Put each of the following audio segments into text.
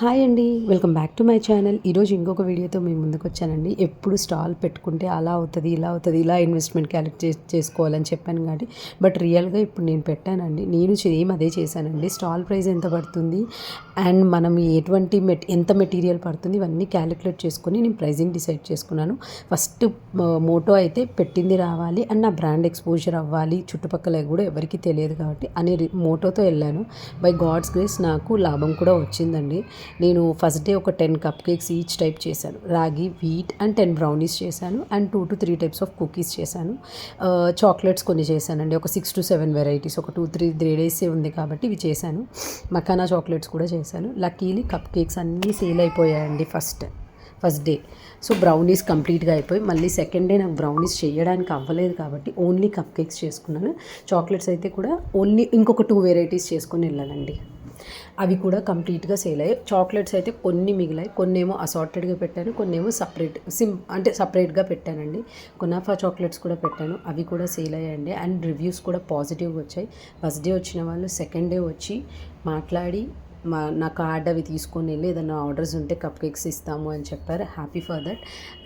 Hi అండి, welcome back to my channel. ఈరోజు ఇంకొక వీడియోతో మేము ముందుకు వచ్చానండి. ఎప్పుడు స్టాల్ పెట్టుకుంటే అలా అవుతుంది, ఇలా అవుతుంది, ఇలా ఇన్వెస్ట్మెంట్ క్యాలిక్యులేట్ చేసుకోవాలని చెప్పాను కాబట్టి బట్ రియల్గా ఇప్పుడు నేను పెట్టానండి. నేను సేమ్ అదే చేశానండి. స్టాల్ ప్రైస్ ఎంత పడుతుంది అండ్ మనం ఎటువంటి ఎంత మెటీరియల్ పడుతుంది ఇవన్నీ క్యాలిక్యులేట్ చేసుకొని నేను ప్రైజింగ్ డిసైడ్ చేసుకున్నాను. ఫస్ట్ మోటో అయితే పెట్టింది రావాలి అండ్ నా బ్రాండ్ ఎక్స్పోజర్ అవ్వాలి, చుట్టుపక్కల కూడా ఎవరికి తెలియదు కాబట్టి అనే మోటోతో వెళ్ళాను. బై గాడ్స్ గ్రేస్ నాకు లాభం కూడా వచ్చిందండి. నేను ఫస్ట్ డే ఒక 10 కప్ కేక్స్ ఈచ్ టైప్ చేశాను. రాగి, వీట్ అండ్ 10 బ్రౌనీస్ చేశాను and 2 to 3 types of cookies చేశాను. చాక్లెట్స్ కొన్ని చేశానండి. ఒక 6 to 7 వెరైటీస్, ఒక 2-3 డేసే ఉంది కాబట్టి ఇవి చేశాను. మకానా చాక్లెట్స్ కూడా చేశాను. లక్కీలీ కప్ కేక్స్ అన్నీ సేల్ అయిపోయాయండి ఫస్ట్ డే. సో బ్రౌనీస్ కంప్లీట్గా అయిపోయి మళ్ళీ సెకండ్ డే నాకు బ్రౌనీస్ చేయడానికి అవ్వలేదు కాబట్టి ఓన్లీ కప్ కేక్స్ చేసుకున్నాను. చాక్లెట్స్ అయితే కూడా ఓన్లీ ఇంకొక 2 వెరైటీస్ చేసుకొని వెళ్ళానండి. అవి కూడా కంప్లీట్గా సేల్ అయ్యాయి. చాక్లెట్స్ అయితే కొన్ని మిగిలాయి, కొన్నేమో అసార్టెడ్గా పెట్టాను, కొన్నేమో సపరేట్గా పెట్టానండి. కునాఫా చాక్లెట్స్ కూడా పెట్టాను, అవి కూడా సేల్ అయ్యాయండి. అండ్ రివ్యూస్ కూడా పాజిటివ్గా వచ్చాయి. ఫస్ట్ డే వచ్చిన వాళ్ళు సెకండ్ డే వచ్చి మాట్లాడి నా కార్డ్ అవి తీసుకొని వెళ్ళి ఏదైనా ఆర్డర్స్ ఉంటే కప్ కేక్స్ ఇస్తాము అని చెప్పారు. Happy for that.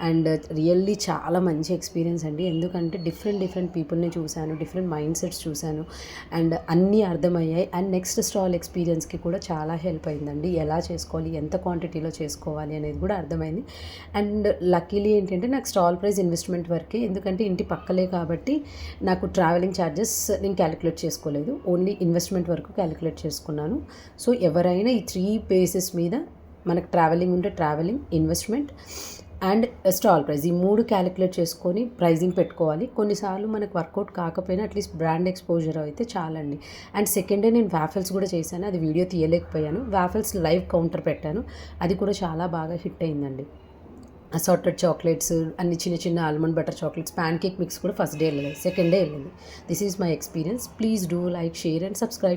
And really చాలా మంచి ఎక్స్పీరియన్స్ అండి. ఎందుకంటే డిఫరెంట్ పీపుల్ని చూశాను, డిఫరెంట్ మైండ్ సెట్స్ చూశాను అండ్ అన్నీ అర్థమయ్యాయి. అండ్ నెక్స్ట్ స్టాల్ ఎక్స్పీరియన్స్కి కూడా చాలా హెల్ప్ అయిందండి. ఎలా చేసుకోవాలి, ఎంత క్వాంటిటీలో చేసుకోవాలి అనేది కూడా అర్థమైంది. అండ్ లక్కీలీ ఏంటంటే నాకు స్టాల్ ప్రైస్ ఇన్వెస్ట్మెంట్ వరకే, ఎందుకంటే ఇంటి పక్కలే కాబట్టి నాకు ట్రావెలింగ్ ఛార్జెస్ నేను క్యాలిక్యులేట్ చేసుకోలేదు, ఓన్లీ ఇన్వెస్ట్మెంట్ వరకు క్యాలిక్యులేట్ చేసుకున్నాను. సో ఎవరైనా ఈ 3 బేసెస్ మీద మనకు ట్రావెలింగ్ ఉంటే travelling, investment and stall price, ఈ 3 క్యాలిక్యులేట్ చేసుకొని ప్రైజింగ్ పెట్టుకోవాలి. కొన్నిసార్లు మనకు వర్కౌట్ కాకపోయినా అట్లీస్ట్ బ్రాండ్ ఎక్స్పోజర్ అయితే చాలండి. అండ్ సెకండ్ డే నేను వాఫెల్స్ కూడా చేశాను, అది వీడియో తీయలేకపోయాను. వాఫెల్స్ లైవ్ కౌంటర్ పెట్టాను, అది కూడా చాలా బాగా హిట్ అయిందండి. అసార్టెడ్ చాక్లెట్స్, అన్ని చిన్న almond butter chocolates, pan cake mix కూడా ఫస్ట్ డే వెళ్ళలేదు, సెకండ్ డే వెళ్ళింది. This is my experience. Please do like, share and subscribe.